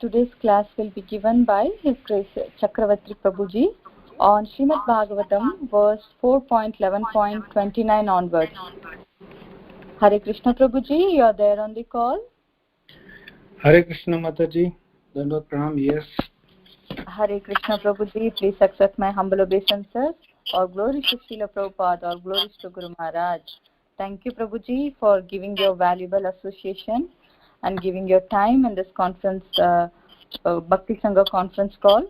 Today's class will be given by His Grace Chakravarti Prabhuji on Srimad Bhagavatam, verse 4.11.29 onwards. Hare Krishna Prabhuji, you are there on the call. Hare Krishna Mataji, Dandot Pranam, yes. Hare Krishna Prabhuji, please accept my humble obeisances. All glories to Srila Prabhupada, all glories to Guru Maharaj. Thank you Prabhuji for giving your valuable association and giving your time in this conference, Bhakti Sangha conference call.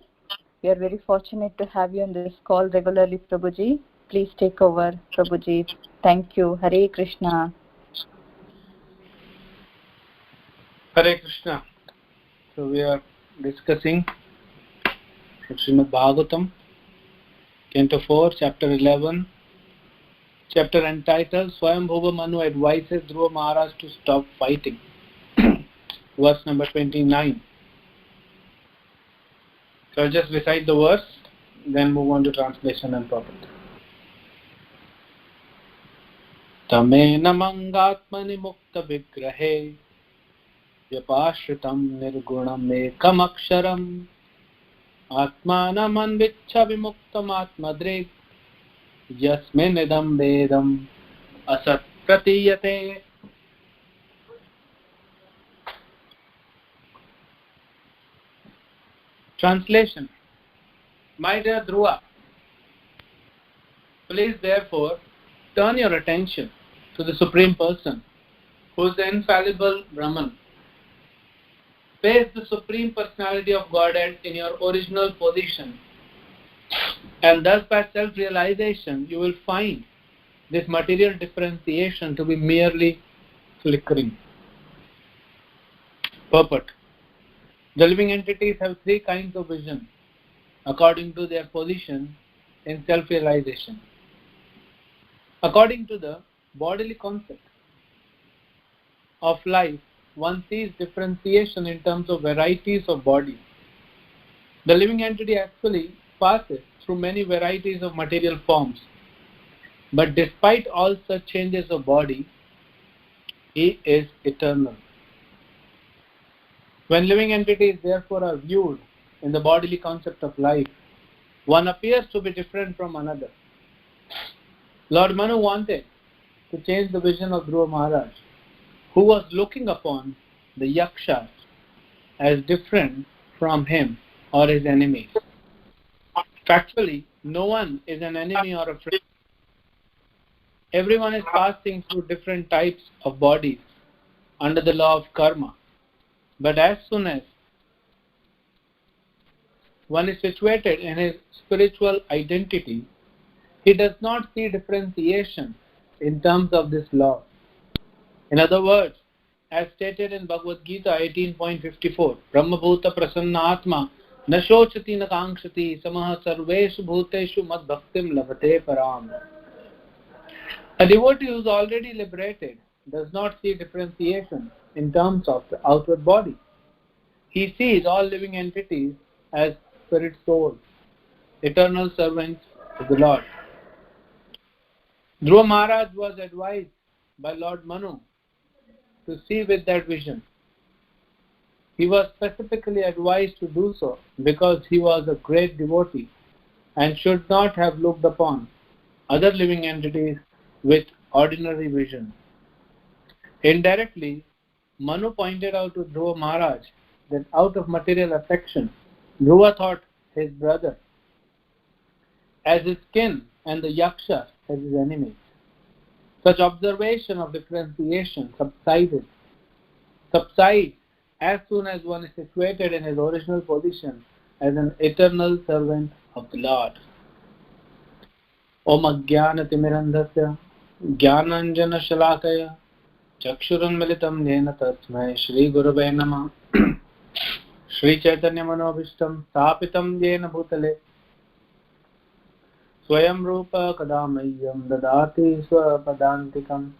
We are very fortunate to have you in this call regularly Prabhuji. Please take over Prabhuji. Thank you. Hare Krishna. Hare Krishna. So we are discussing Srimad Bhagavatam, Canto 4, Chapter 11. Chapter entitled Swayambhuva Manu advises Dhruva Maharaj to stop fighting. Verse number 29. So I'll just recite the verse, then move on to translation and profit. Tamena mangatmani mukta vigrahe vyapashritam nirgunam ekam aksharam atmanam anvichha vimuktam atmadrig yasmin idam vedam asat pratiyate. Translation. My dear Dhruva, please therefore turn your attention to the Supreme Person, who is the infallible Brahman. Face the Supreme Personality of Godhead in your original position, and thus by self-realization you will find this material differentiation to be merely flickering. Purport. The living entities have three kinds of vision according to their position in self-realization. According to the bodily concept of life, one sees differentiation in terms of varieties of bodies. The living entity actually passes through many varieties of material forms, but despite all such changes of body, he is eternal. When living entities therefore are viewed in the bodily concept of life, one appears to be different from another. Lord Manu wanted to change the vision of Dhruva Maharaj, who was looking upon the yakshas as different from him or his enemies. Factually, no one is an enemy or a friend. Everyone is passing through different types of bodies under the law of karma. But as soon as one is situated in his spiritual identity, he does not see differentiation in terms of this law. In other words, as stated in Bhagavad Gita 18.54, Brahmabhuta prasanna atma na shochati na kankshati samaha sarveshu bhuteshu mad bhaktim labhate param. A devotee who is already liberated does not see differentiation in terms of the outward body. He sees all living entities as spirit souls, eternal servants of the Lord. Dhruva Maharaj was advised by Lord Manu to see with that vision. He was specifically advised to do so because he was a great devotee and should not have looked upon other living entities with ordinary vision. Indirectly, Manu pointed out to Dhruva Maharaj that out of material affection, Dhruva thought his brother as his kin and the yaksha as his enemies. Such observation of differentiation subsides as soon as one is situated in his original position as an eternal servant of the Lord. Om Ajnana Timirandhasya Jnananjana Shalakaya Chakshurunmilitam Nena Tasmai Shri Gurave Namah. Shri Chaitanya Manobhishtam Sthapitam Yena Bhutale Swayam Rupa Kadamayyam Dadati Swapadantikam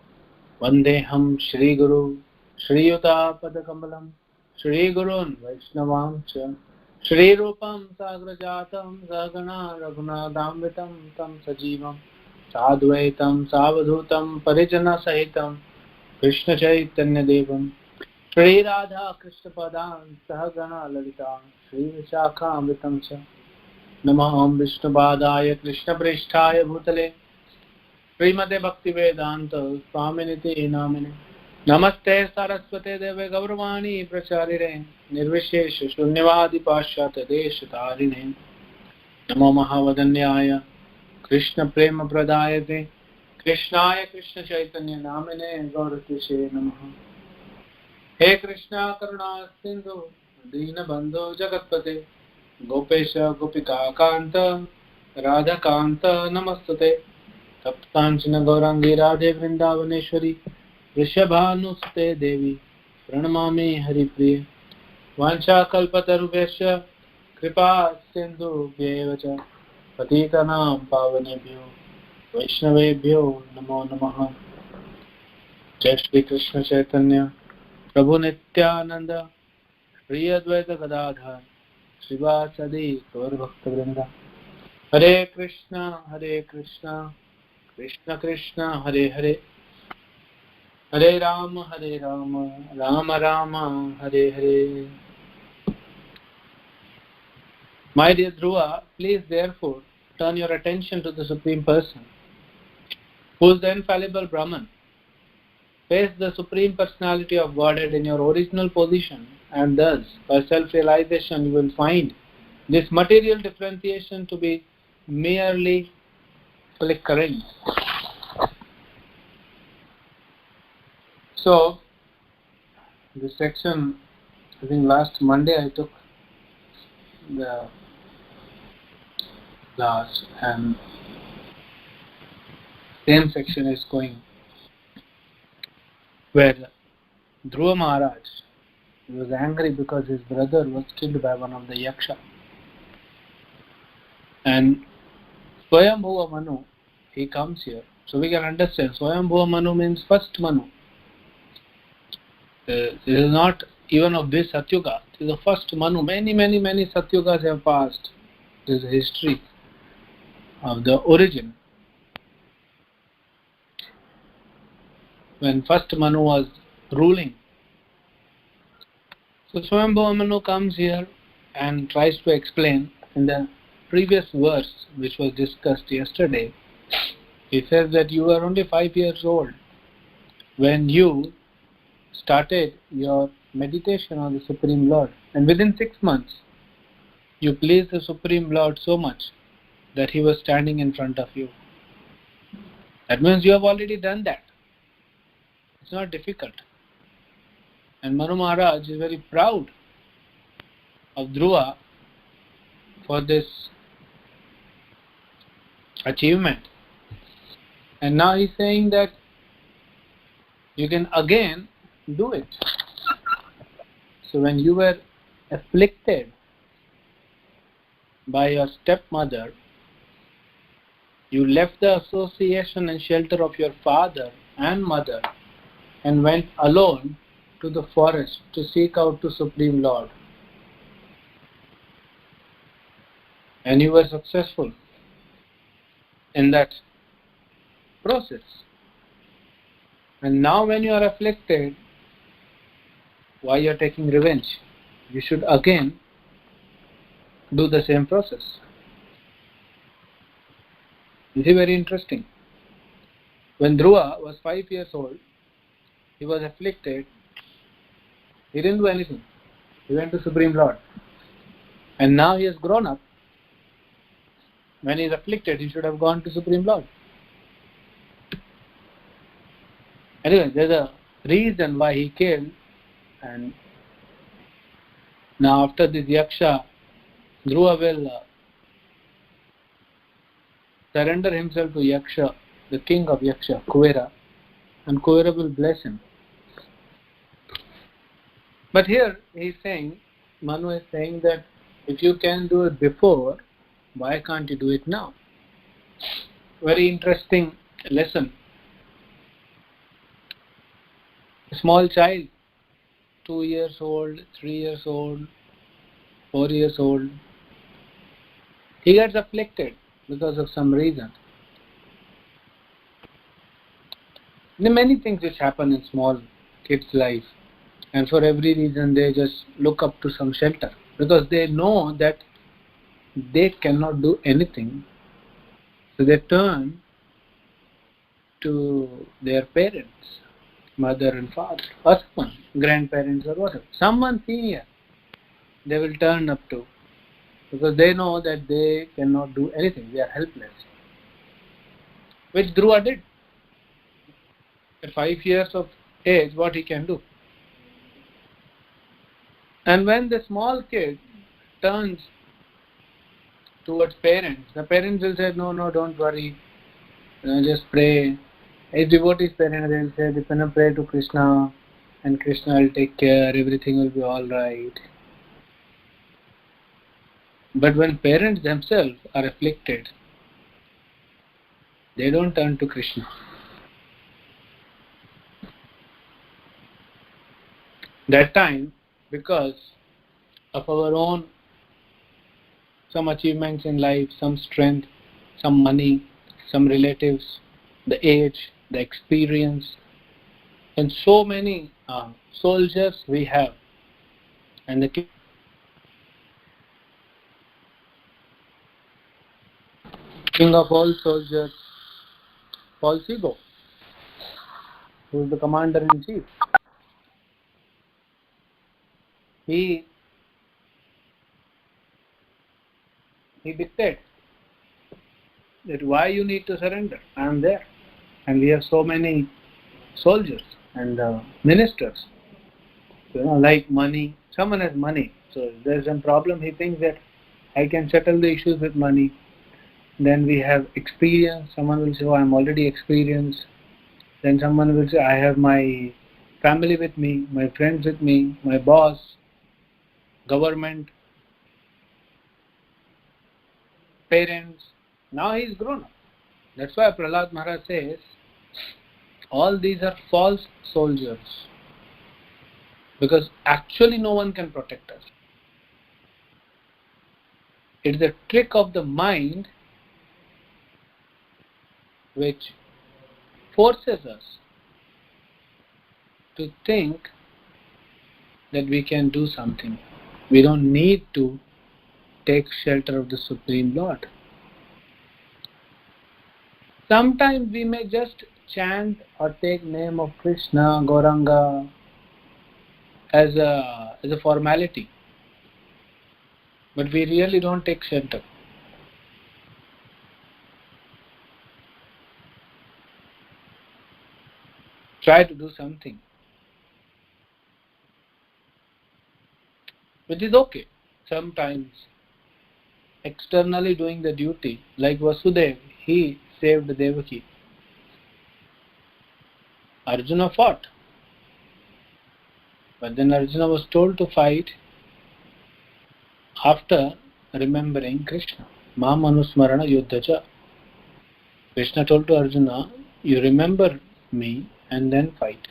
Vandeham Shri Guru Shri Yuta Padakamalam Shri Gurun Vaishnavam Cha Shri Rupam Sagrajatam Sagana Raghunadamvitam Tam Sajivam Sadvaitam Savadhutam Parijana Sahitam Krishna Chaitanya Devam Shri Radha Krishna Padan Sahagana Lalita Shri Vishakha Amritam Cha Namaham Vishnu Padaya Krishna Prishtaya Bhutale Srimate Bhakti Vedanta Swaminiti Namine Namaste Saraswate Deve Gauravani Pracharire Nirvishesha Shunyavadi Pashyata Deshatarine Namo Mahavadanyaya Krishna Prema Pradayate Krishnaya Krishna Chaitanya Namine Gauratishe Namaha He Krishna Karuna Sindhu Dina Bandhu Jagatpate Gopesha Gopika Kanta Radha Kanta Namastate Taptanchana Gaurangi Radhe Vrindavaneshwari Rishabhanusate Devi Pranamami Haripriya Vancha Kalpatarubhesha Kripa Sindhu Bhyevacha Patitanam Pavanebhyo Vaishnavebhyo Namo Namaha Jai Shri Krishna Chaitanya Prabhu Nityananda Shri Advaita Gadadhar Srivasadi Gaur Bhakta Vrinda Hare Krishna Krishna Krishna Hare Hare Hare Rama Rama Rama Hare Hare. My dear Dhruva, please therefore turn your attention to the Supreme Person, who is the infallible Brahman. Face the Supreme Personality of Godhead in your original position, and thus, by self-realization, you will find this material differentiation to be merely flickering. So, this section, I think last Monday I took the last, and same section is going where Dhruva Maharaj was angry because his brother was killed by one of the Yaksha. And Swayambhuva Manu, he comes here. So we can understand, Swayambhuva Manu means first Manu. This is not even of this Satyuga. It is the first Manu. Many Satyugas have passed. This is the history of the origin. When first Manu was ruling. So Swayambhuva Manu comes here and tries to explain in the previous verse which was discussed yesterday. He says that you were only 5 years old when you started your meditation on the Supreme Lord, and within 6 months you pleased the Supreme Lord so much that he was standing in front of you. That means you have already done that. It's not difficult. And Manu Maharaj is very proud of Dhruva for this achievement. And now he's saying that you can again do it. So when you were afflicted by your stepmother, you left the association and shelter of your father and mother and went alone to the forest to seek out the Supreme Lord. And you were successful in that process. And now when you are afflicted, why you are taking revenge? You should again do the same process. This is very interesting. When Dhruva was 5 years old, he was afflicted. He didn't do anything. He went to Supreme Lord. And now he has grown up. When he is afflicted, he should have gone to Supreme Lord. Anyway, there's a reason why he killed. And now after this Yaksha, Dhruva will surrender himself to Yaksha, the king of Yaksha, Kuvera, and Kuvera will bless him. But here he is saying, Manu is saying that if you can do it before, why can't you do it now? Very interesting lesson. A small child, 2 years old, 3 years old, 4 years old, he gets afflicted because of some reason. There are many things which happen in small kids' life. and for every reason they just look up to some shelter because they know that they cannot do anything. So they turn to their parents, mother and father, or someone, grandparents or whatever. Someone senior they will turn up to because they know that they cannot do anything. They are helpless. Which Dhruva did. At 5 years of age, what he can do. And when the small kid turns towards parents, the parents will say, no, don't worry, just pray. A devotee's parents will say, depend pray to Krishna and Krishna will take care, everything will be alright. But when parents themselves are afflicted, they don't turn to Krishna. That time, because of our own some achievements in life, some strength, some money, some relatives, the age, the experience, and so many soldiers we have, and the king of all soldiers, Paul Sigo, who is the commander-in-chief. He dictates that why you need to surrender. I am there. And we have so many soldiers and ministers. Like money. Someone has money. So if there's some problem, he thinks that I can settle the issues with money. Then we have experience. Someone will say, oh, I'm already experienced. Then someone will say, I have my family with me, my friends with me, my boss, government, parents. Now he is grown up. That's why Prahlad Maharaj says, all these are false soldiers. Because actually no one can protect us. It's a trick of the mind which forces us to think that we can do something. We don't need to take shelter of the Supreme Lord. Sometimes we may just chant or take name of Krishna, Gauranga as a formality. But we really don't take shelter. Try to do something. Which is okay. Sometimes externally doing the duty, like Vasudeva, he saved Devaki. Arjuna fought. But then Arjuna was told to fight after remembering Krishna. Ma manusmarana yuddhacha. Krishna told to Arjuna, you remember me and then fight.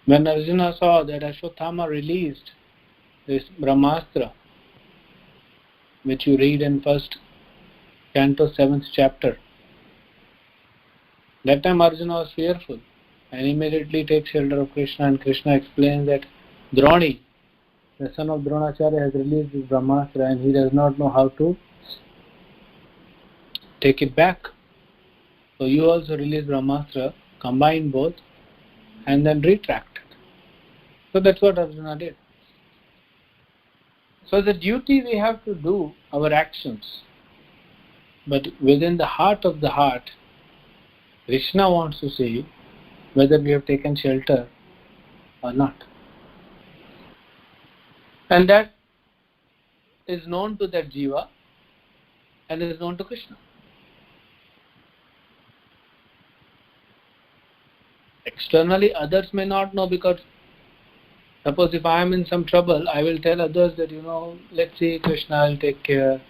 When Arjuna saw that Ashwatthama released this Brahmastra, which you read in first canto 7th chapter, that time Arjuna was fearful and immediately takes shelter of Krishna, and Krishna explains that Droni, the son of Dronacharya, has released this Brahmastra and he does not know how to take it back. So you also release Brahmastra, combine both and then retract it. So that's what Arjuna did. So the duty we have to do our actions, but within the heart of the heart, Krishna wants to see whether we have taken shelter or not. And that is known to that jiva and is known to Krishna. Externally others may not know, because suppose if I am in some trouble, I will tell others that, let's see, Krishna, I'll take care.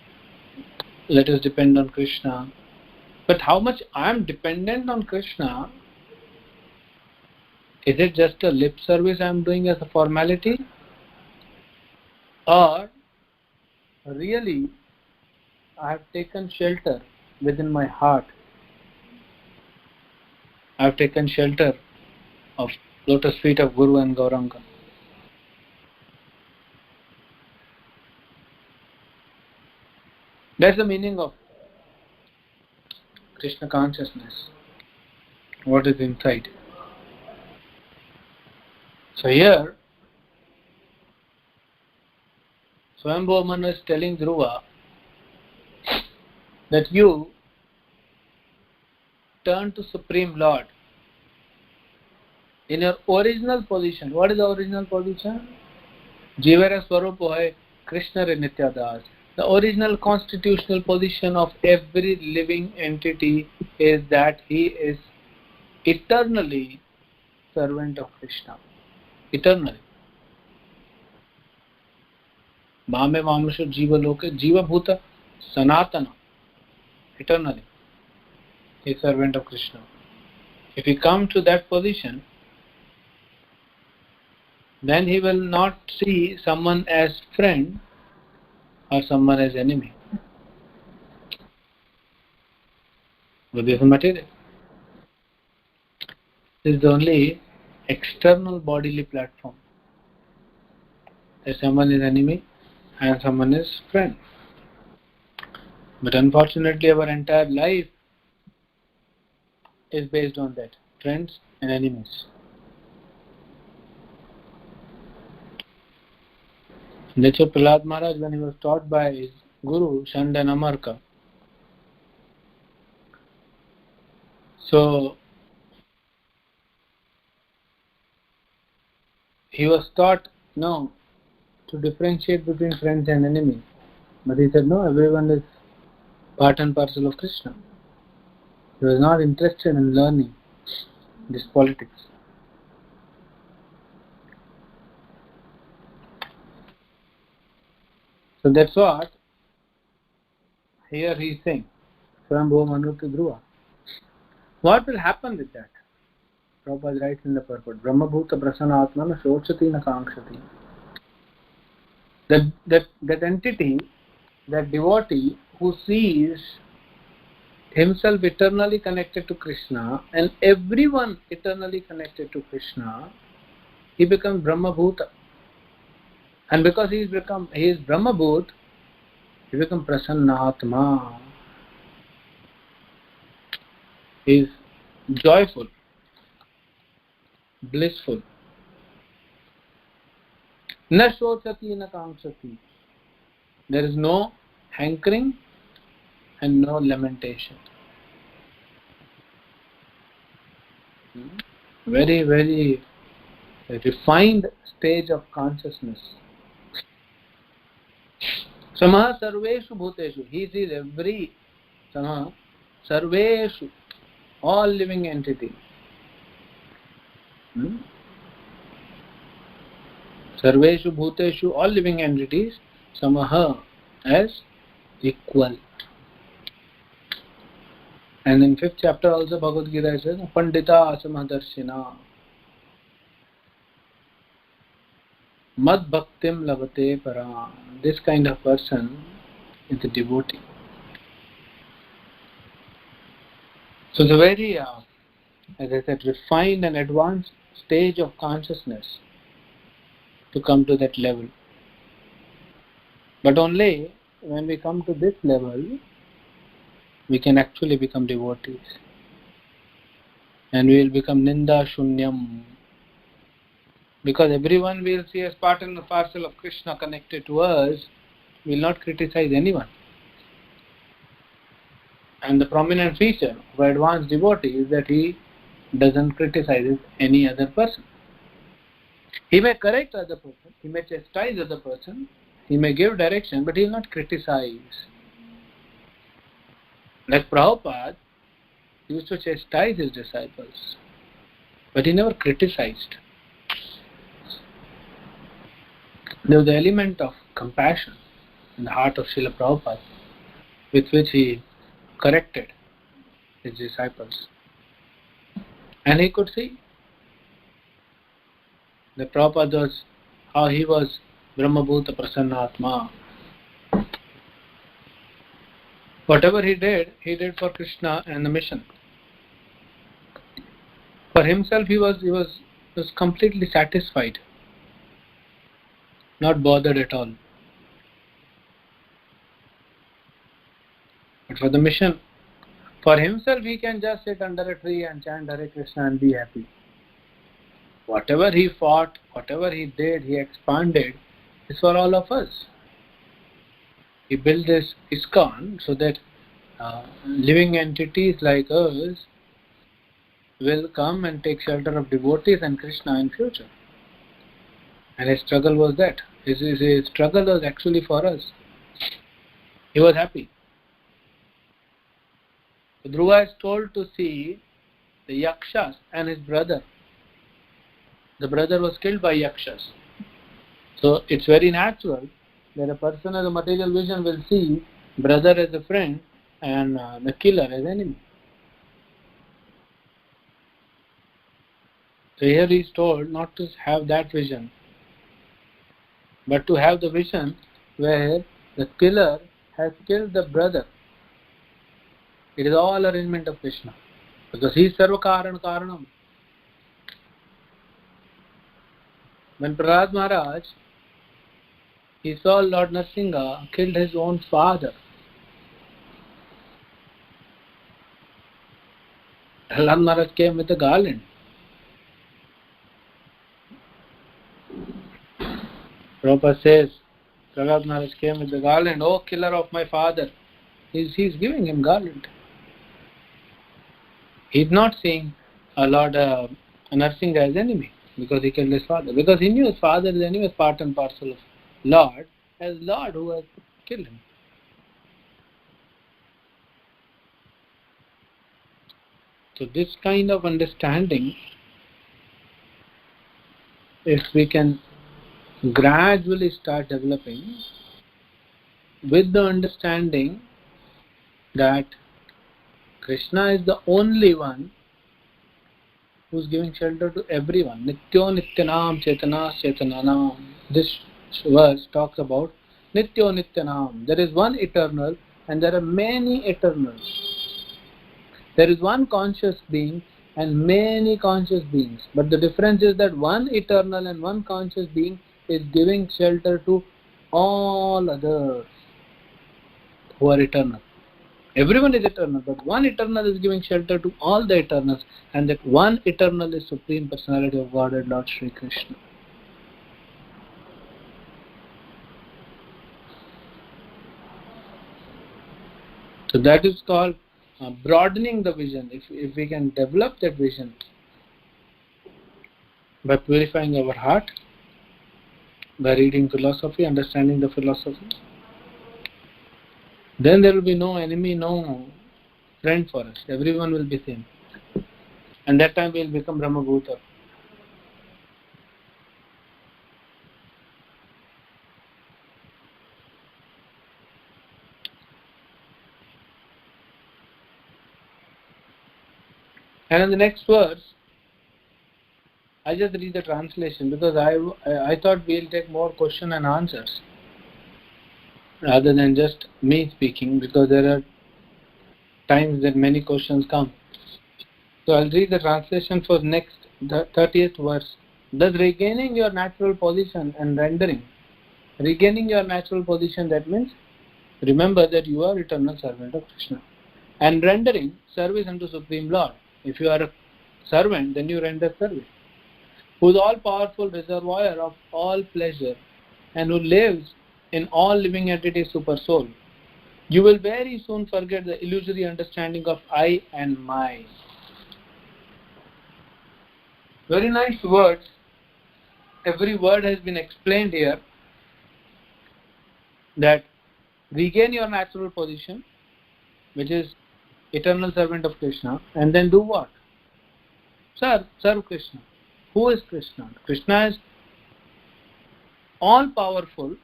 Let us depend on Krishna. But how much I am dependent on Krishna, is it just a lip service I am doing as a formality? Or really I have taken shelter within my heart. I have taken shelter of lotus feet of Guru and Gauranga. That's the meaning of Krishna consciousness. What is inside? So here, Swayambhuva Manu is telling Dhruva that you turn to Supreme Lord in your original position. What is the original position? Jivara Swarupa hai Krishna re Nityadas. The original constitutional position of every living entity is that he is eternally servant of Krishna. Eternally. Mame Mamashu Jiva Loke Jiva Bhuta Sanatana. Eternally. He is servant of Krishna. If he comes to that position, then he will not see someone as friend or someone as enemy. But this is material. This is the only external bodily platform. That someone is enemy and someone is friend. But unfortunately our entire life is based on that. Friends and enemies. That's why Prahlad Maharaj, when he was taught by his Guru, Shanda and Amarka, so he was taught to differentiate between friends and enemies. But he said, no, everyone is part and parcel of Krishna. He was not interested in learning this politics. So that's what here he is saying. Swayambhuva Manu to Dhruva. What will happen with that? Prabhupada writes in the purport, Brahma Bhuta Prasanna Atmana Shochati na Kankshati. That entity, that devotee who sees himself eternally connected to Krishna and everyone eternally connected to Krishna, he becomes Brahma Bhuta. And because he is Brahma Bhut, he becomes Prasannatma. He is joyful, blissful. Na shochati na kankshati. There is no hankering and no lamentation. Very, very refined stage of consciousness. Samaha sarveshu bhuteshu. He sees every Samaha sarveshu, all living entities. Sarveshu bhuteshu, all living entities, Samaha, as equal. And in 5th chapter also Bhagavad Gita says, Pandita Asamadarshina Mad Bhaktim Lavate Param. This kind of person is a devotee. So the very, as I said, refined and advanced stage of consciousness to come to that level. But only when we come to this level, we can actually become devotees. And we will become Ninda Shunyam. Because everyone we will see as part and parcel of Krishna connected to us, we will not criticize anyone. And the prominent feature of an advanced devotee is that he doesn't criticize any other person. He may correct other person, he may chastise other person, he may give direction, but he will not criticize. Like Prabhupada, he used to chastise his disciples, but he never criticized. There was the element of compassion in the heart of Srila Prabhupada, with which he corrected his disciples. And he could see that Prabhupada was, how he was Brahma Bhuta Prasannatma. Whatever he did for Krishna and the mission. For himself he was was completely satisfied, not bothered at all. But for the mission, for himself, he can just sit under a tree and chant Hare Krishna and be happy. Whatever he fought, whatever he did, he expanded, is for all of us. He built this ISKCON so that living entities like us will come and take shelter of devotees and Krishna in future. And his struggle was that. His struggle was actually for us. He was happy. So Dhruva is told to see the Yakshas and his brother. The brother was killed by Yakshas. So it's very natural that a person with a material vision will see brother as a friend and the killer as enemy. So here he is told not to have that vision, but to have the vision where the killer has killed the brother. It is all arrangement of Krishna, because he is Sarva Karan Karanam. When Prahlad Maharaj, he saw Lord Nrsimha killed his own father. Prahlad Maharaj came with a garland. Prabhupada says, Prahlad Maharaj came with the garland. Oh, killer of my father. He's giving him garland. He's not seeing Lord Nrsimha as enemy because he killed his father. Because he knew his father is anyway part and parcel of Lord, as Lord who has killed him. So this kind of understanding, if we can gradually start developing with the understanding that Krishna is the only one who is giving shelter to everyone. Nityo Nityanam Chetana Chetananam. This verse talks about Nityo Nityanam. There is one eternal and there are many eternals. There is one conscious being and many conscious beings. But the difference is that one eternal and one conscious being is giving shelter to all others who are eternal. Everyone is eternal, but one eternal is giving shelter to all the eternals, and that one eternal is Supreme Personality of Godhead, Lord Sri Krishna. So that is called broadening the vision. If we can develop that vision by purifying our heart, by reading philosophy, understanding the philosophy, then there will be no enemy, no friend for us. Everyone will be same. And that time we will become Brahma Bhuta. And in the next verse, I just read the translation because I thought we'll take more question and answers rather than just me speaking, because there are times that many questions come. So I'll read the translation for next, the 30th verse. Thus regaining your natural position and rendering. Regaining your natural position, that means remember that you are eternal servant of Krishna. And rendering service unto Supreme Lord. If you are a servant, then you render service. Who is all-powerful reservoir of all pleasure and who lives in all living entities super soul. You will very soon forget the illusory understanding of I and my. Very nice words. Every word has been explained here. That regain your natural position, which is eternal servant of Krishna, and then do what? Serve Krishna. Who is Krishna? Krishna is all-powerful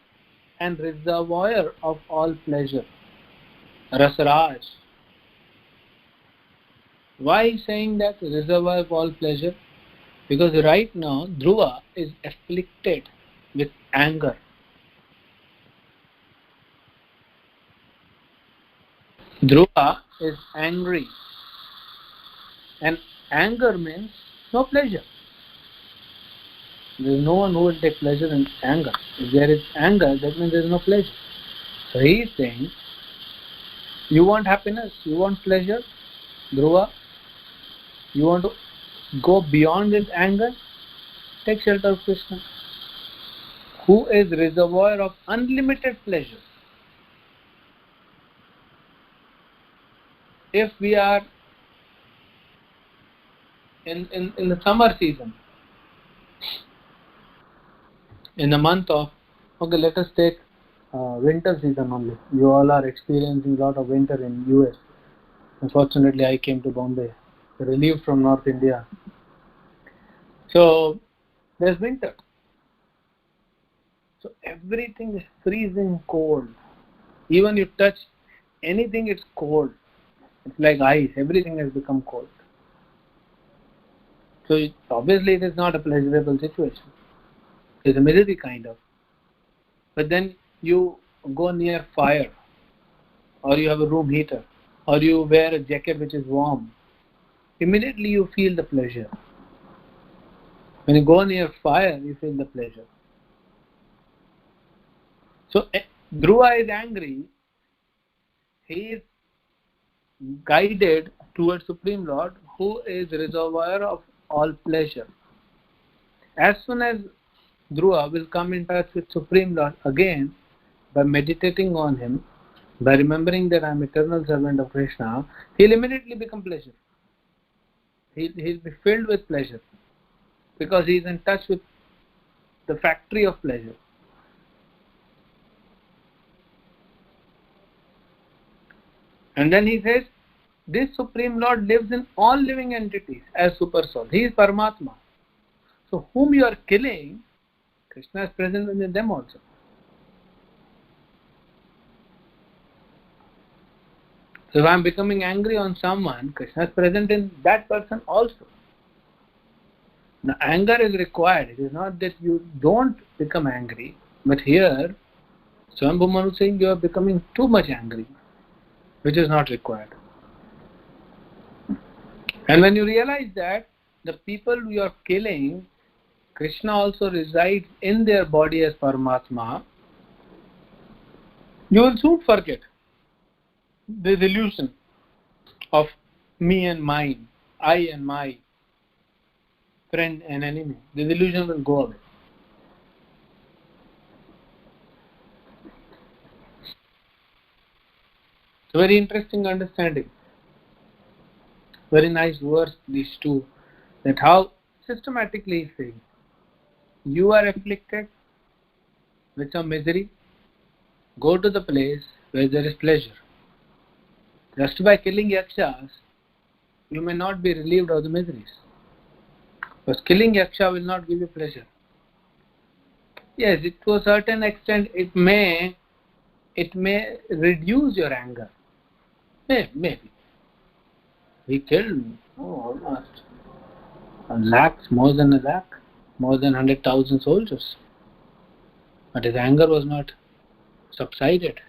and reservoir of all pleasure. Rasraj. Why is saying that reservoir of all pleasure? Because right now Dhruva is afflicted with anger. Dhruva is angry. And anger means no pleasure. There is no one who will take pleasure in anger. If there is anger, that means there is no pleasure. So he is saying, you want happiness, you want pleasure, Dhruva, you want to go beyond this anger, take shelter of Krishna, who is reservoir of unlimited pleasure. If we are in the summer season, in the month of, okay, let us take winter season only. You all are experiencing a lot of winter in US. Unfortunately, I came to Bombay, relieved from North India. So there's winter. So everything is freezing cold. Even you touch anything, it's cold. It's like ice. Everything has become cold. So obviously it is not a pleasurable situation. It's a misery kind of. But then you go near fire, or you have a room heater, or you wear a jacket which is warm. Immediately you feel the pleasure. When you go near fire, you feel the pleasure. So Dhruva is angry. He is guided towards Supreme Lord, who is reservoir of all pleasure. As soon as Dhruva will come in touch with Supreme Lord again, by meditating on him, by remembering that I am eternal servant of Krishna, he will immediately become pleasure. He will be filled with pleasure, because he is in touch with the factory of pleasure. And then he says, this Supreme Lord lives in all living entities as Super Soul. He is Paramatma. So whom you are killing, Krishna is present within them also. So if I am becoming angry on someone, Krishna is present in that person also. Now anger is required. It is not that you don't become angry, but here Swayambhu Manu is saying you are becoming too much angry, which is not required. And when you realize that the people you are killing, Krishna also resides in their body as Paramatma, you will soon forget this illusion of me and mine, I and my, friend and enemy. This illusion will go away. It's a very interesting understanding. Very nice verse, these two, that how systematically he says, you are afflicted with some misery, go to the place where there is pleasure. Just by killing yakshas, you may not be relieved of the miseries. Because killing yaksha will not give you pleasure. Yes, to a certain extent it may reduce your anger. Maybe. He killed almost more than a lakh, more than 100,000 soldiers. But his anger was not subsided.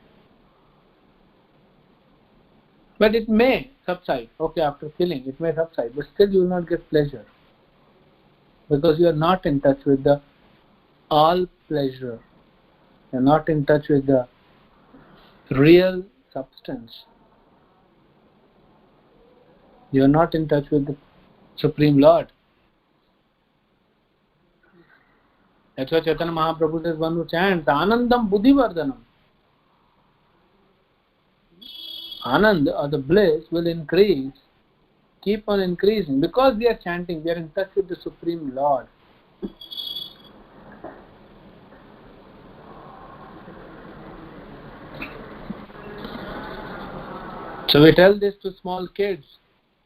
But it may subside. Okay, after killing, it may subside. But still you will not get pleasure. Because you are not in touch with the all pleasure. You are not in touch with the real substance. You are not in touch with the Supreme Lord. That's why Chaitanya Mahaprabhu says one who chants Anandam Buddhivardhanam. Anand or the bliss will increase, keep on increasing. Because we are chanting, we are in touch with the Supreme Lord. So we tell this to small kids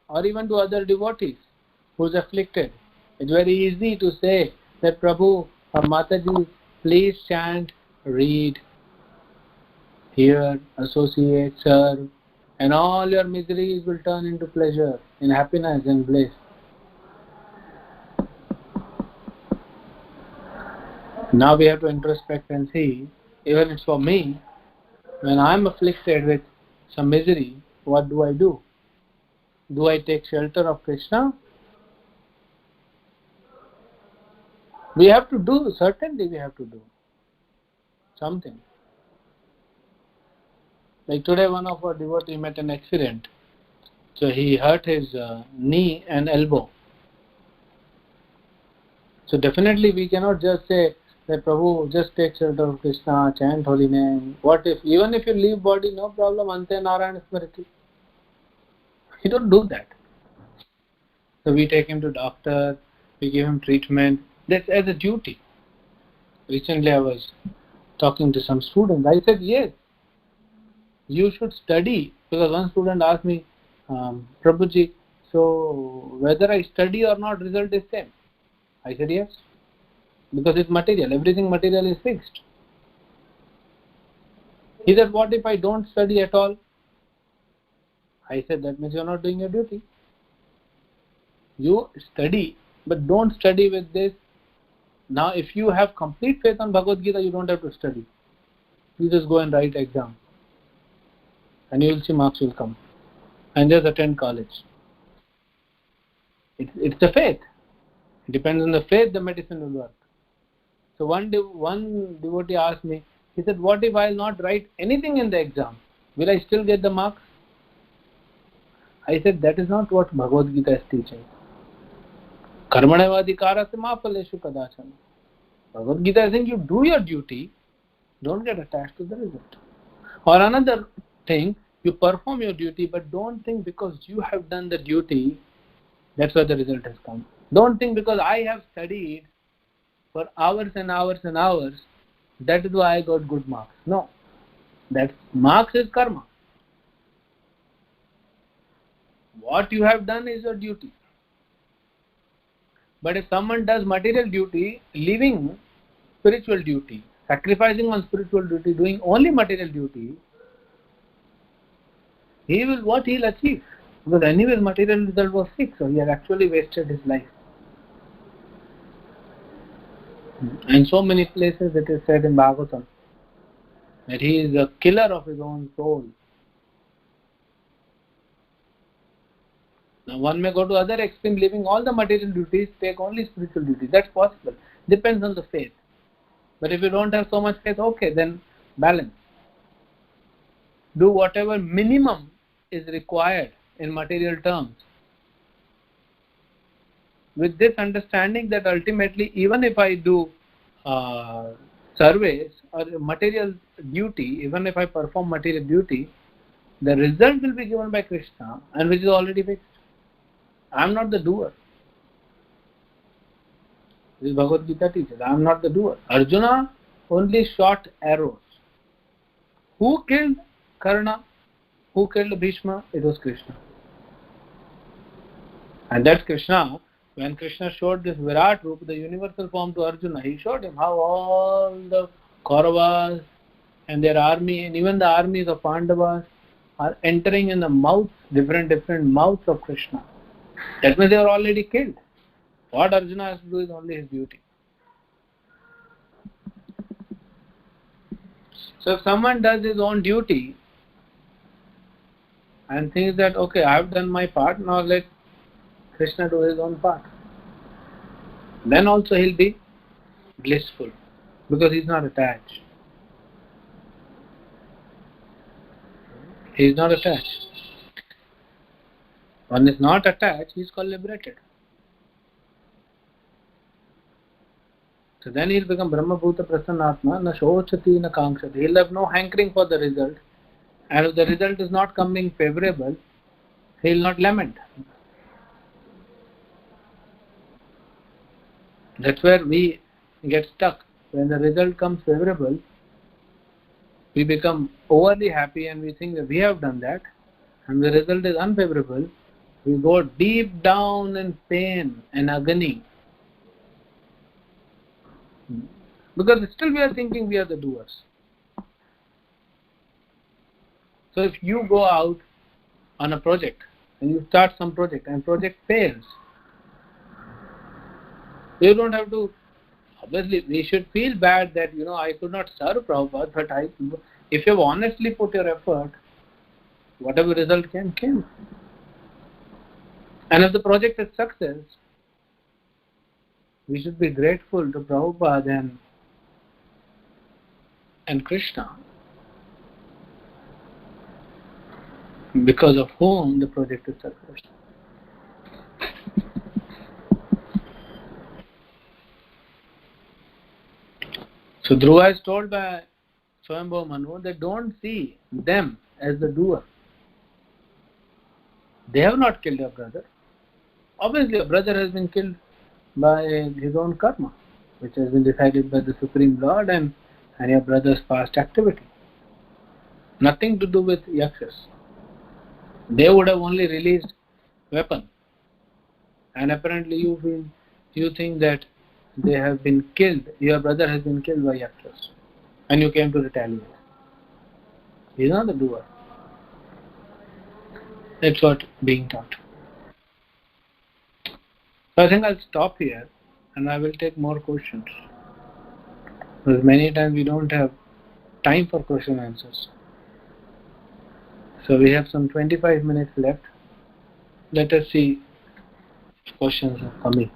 or even to other devotees who is afflicted. It's very easy to say that Prabhu or Mataji, please chant, read, hear, associate, serve, and all your miseries will turn into pleasure, in happiness and bliss. Now we have to introspect and see, even it's for me, when I am afflicted with some misery, what do? Do I take shelter of Krishna? We have to do, certainly we have to do something. Like today one of our devotees met an accident. So he hurt his knee and elbow. So definitely we cannot just say that Prabhu, just take shelter of Krishna, chant holy name. What if, even if you leave body, no problem, Ante Narayana Smriti. We don't do that. So we take him to doctor, we give him treatment. That's as a duty. Recently I was talking to some students. I said, yes, you should study. Because one student asked me, Prabhuji, so whether I study or not, result is same. I said, yes. Because it's material. Everything material is fixed. He said, what if I don't study at all? I said, that means you're not doing your duty. You study, but don't study with this. Now, if you have complete faith on Bhagavad Gita, you don't have to study. You just go and write exam. And you will see marks will come. And just attend college. It's the faith. It depends on the faith, the medicine will work. So one devotee asked me, he said, what if I will not write anything in the exam? Will I still get the marks? I said, that is not what Bhagavad Gita is teaching. Karmanevadhikarasya ma phaleshu kadachana. Bhagavad Gita is saying you do your duty, don't get attached to the result. Or another thing, you perform your duty, but don't think because you have done the duty, that's why the result has come. Don't think because I have studied for hours and hours and hours, that is why I got good marks. No. That marks is karma. What you have done is your duty. But if someone does material duty, leaving spiritual duty, sacrificing on spiritual duty, doing only material duty, what he'll achieve? Because anyway material result was fixed, so he had actually wasted his life. And so many places it is said in Bhagavatam that he is a killer of his own soul. Now one may go to other extreme, leaving all the material duties, take only spiritual duties. That's possible. Depends on the faith. But if you don't have so much faith, okay, then balance. Do whatever minimum is required in material terms. With this understanding that ultimately, even if I do service or material duty, even if I perform material duty, the result will be given by Krishna, and which is already fixed. I am not the doer. This is Bhagavad Gita teaches. I am not the doer. Arjuna only shot arrows. Who killed Karna? Who killed Bhishma? It was Krishna. And that's Krishna. When Krishna showed this Virat Rupa, the universal form to Arjuna, he showed him how all the Kauravas and their army, and even the armies of Pandavas, are entering in the mouths, different mouths of Krishna. That means they are already killed. What Arjuna has to do is only his duty. So if someone does his own duty and thinks that, okay, I have done my part, now let Krishna do his own part, then also he'll be blissful because he's not attached. He is not attached. One is not attached, he is called liberated. So then he'll become Brahma Bhuta Prasannatma, na shochati na kankshati. He'll have no hankering for the result. And if the result is not coming favorable, he'll not lament. That's where we get stuck. When the result comes favorable, we become overly happy and we think that we have done that. And the result is unfavorable, we go deep down in pain and agony. Because still we are thinking we are the doers. So if you go out on a project and you start some project and project fails, you don't have to, obviously we should feel bad that I could not serve Prabhupada, but if you have honestly put your effort, whatever result came. And if the project is success, We should be grateful to Prabhupada and Krishna, because of whom the project is successful. So Dhruva is told by Swayambhu Manu that don't see them as the doer. They have not killed your brother. Obviously, your brother has been killed by his own karma, which has been decided by the Supreme Lord and your brother's past activity. Nothing to do with yakshas. They would have only released weapon, and apparently you think that they have been killed. Your brother has been killed by yakshas, and you came to retaliate. He is not the doer. That's what being taught. So I think I'll stop here, and I will take more questions. Because many times we don't have time for question and answers. So we have some 25 minutes left. Let us see if questions are coming.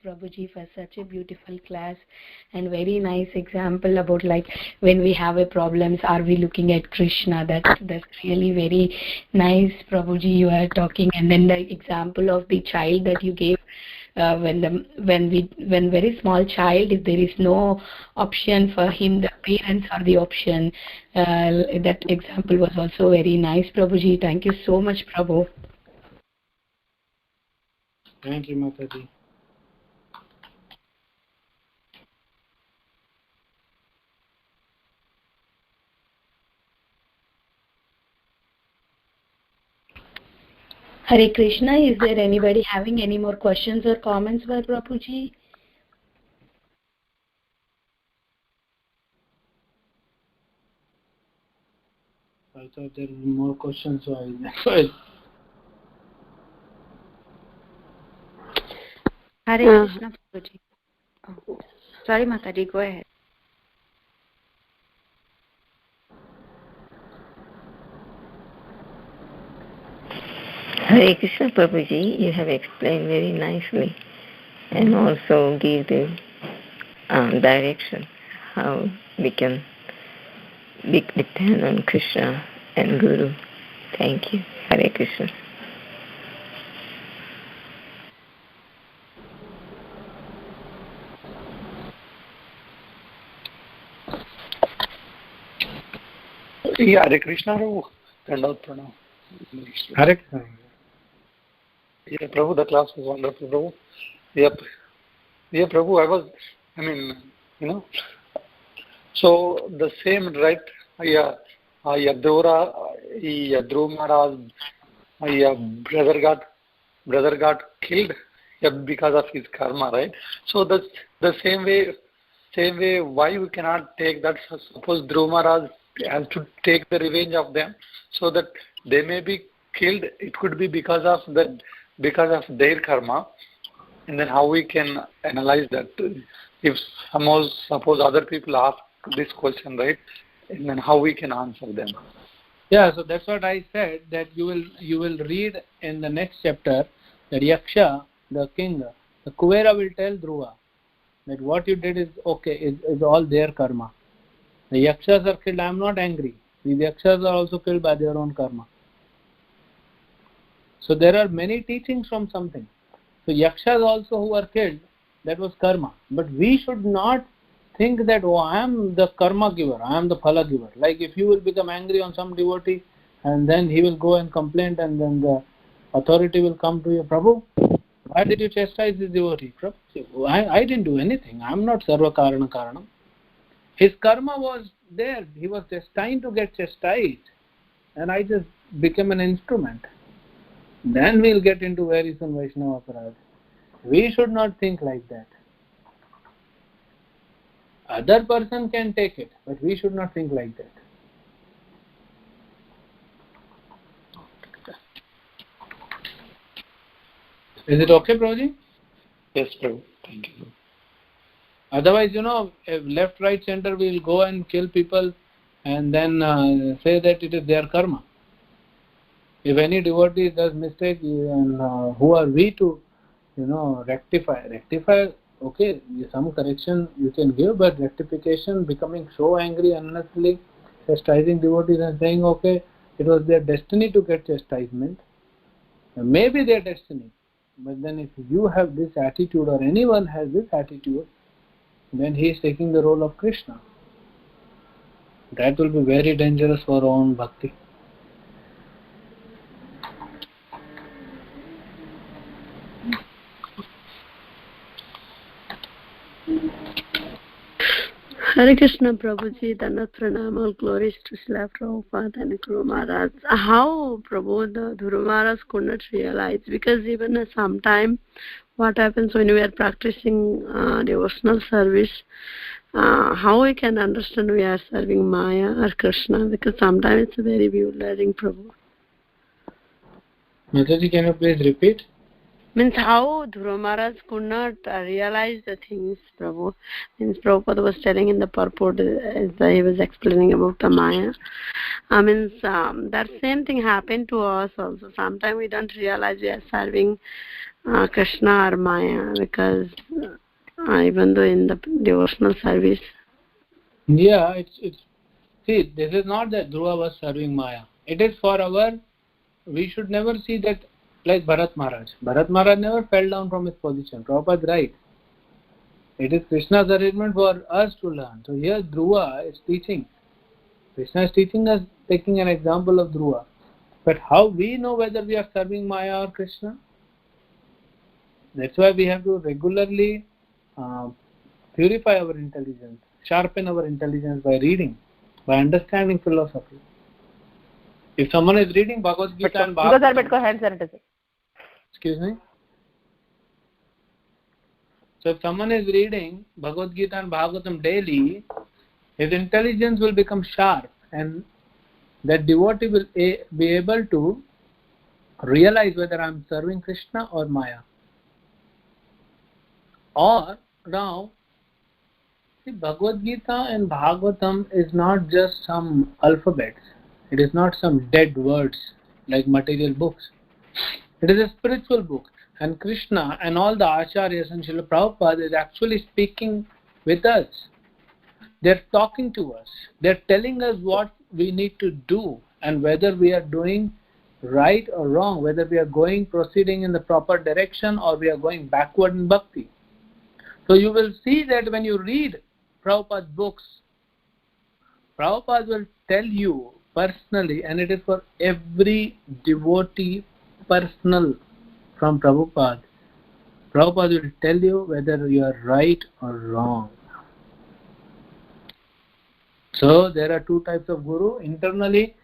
Prabhuji, for such a beautiful class and very nice example about like when we have a problems, are we looking at Krishna? That's really very nice, Prabhuji. You are talking, and then the example of the child that you gave. When very small child, if there is no option for him, the parents are the option. That example was also very nice, Prabhuji. Thank you so much, Prabhu. Thank you, Mataji. Hare Krishna. Is there anybody having any more questions or comments for Prabhuji? I thought there were more questions, so I Hare Krishna, Prabhuji. Oh, sorry, Mataji, go ahead. Hare Krishna, Prabhuji, you have explained very nicely and also give the direction how we can depend on Krishna and Guru. Thank you. Hare Krishna. Yeah, Hare Krishna, Prabhu. Pranam. Hare Krishna. Yeah, Prabhu, the class was wonderful, Prabhu. Yep. Yeah, Prabhu, so the same, right? Yeah, Dhruva Maharaj, brother got killed because of his karma, right? So that's the same way. Why we cannot take that? Suppose Dhruva Maharaj has to take the revenge of them, so that they may be killed. It could be because of their karma, and then how we can analyze that? If suppose other people ask this question, right, and then how we can answer them? Yeah, so that's what I said, that you will read in the next chapter that Yaksha, the king, the Kuvera will tell Dhruva that what you did is okay, is all their karma. The Yakshas are killed, I am not angry. The Yakshas are also killed by their own karma. So there are many teachings from something. So Yakshas also who are killed, that was karma. But we should not think that, oh, I am the karma giver, I am the phala giver. Like if you will become angry on some devotee and then he will go and complain, and then the authority will come to you, Prabhu, why did you chastise this devotee? Prabhu, I didn't do anything. I am not sarva karana karanam. His karma was there. He was destined to get chastised, and I just became an instrument. Then we'll get into various and Vaishnava Aparadha. We should not think like that. Other person can take it, but we should not think like that. Is it okay, Prabhuji? Yes, Prabhu. Thank you. Otherwise, if left, right, center will go and kill people and then say that it is their karma. If any devotee does mistake, and who are we to, rectify? Rectify, okay, some correction you can give, but rectification, becoming so angry, unnecessarily chastising devotees and saying, okay, it was their destiny to get chastisement. Maybe their destiny. But then if you have this attitude or anyone has this attitude, then he is taking the role of Krishna. That will be very dangerous for our own bhakti. Hare Krishna Prabhuji, Dandavat Pranam, all glories to Srila Prabhupada and Guru Maharaj. How Prabhu, the Guru Maharaj could not realize, because even sometime what happens when we are practicing devotional service, how we can understand we are serving Maya or Krishna, because sometimes it's very bewildering, Prabhu. Mataji, can you please repeat? Means how Dhruva Maharaj could not realize the things, Prabhu. Means Prabhupada was telling in the purport as he was explaining about the Maya. That same thing happened to us also. Sometimes we don't realize we are serving Krishna or Maya, because even though in the devotional service. Yeah, it's see, this is not that Dhruva was serving Maya. It is for we should never see that like Bharat Maharaj. Bharat Maharaj never fell down from his position. Prabhupada is right. It is Krishna's arrangement for us to learn. So here Dhruva is teaching. Krishna is teaching us, taking an example of Dhruva. But how we know whether we are serving Maya or Krishna? That's why we have to regularly purify our intelligence, sharpen our intelligence by reading, by understanding philosophy. If someone is reading Bhagavad Gita and Bhagavatam, excuse me. So if someone is reading Bhagavad Gita and Bhagavatam daily, his intelligence will become sharp, and that devotee will be able to realize whether I am serving Krishna or Maya. Or now, see, Bhagavad Gita and Bhagavatam is not just some alphabets. It is not some dead words like material books. It is a spiritual book. And Krishna and all the Acharyas and Srila Prabhupada is actually speaking with us. They are talking to us. They are telling us what we need to do and whether we are doing right or wrong, whether we are proceeding in the proper direction or we are going backward in bhakti. So you will see that when you read Prabhupada's books, Prabhupada will tell you personally, and it is for every devotee personal from Prabhupada. Prabhupada will tell you whether you are right or wrong. So there are two types of guru. Internally,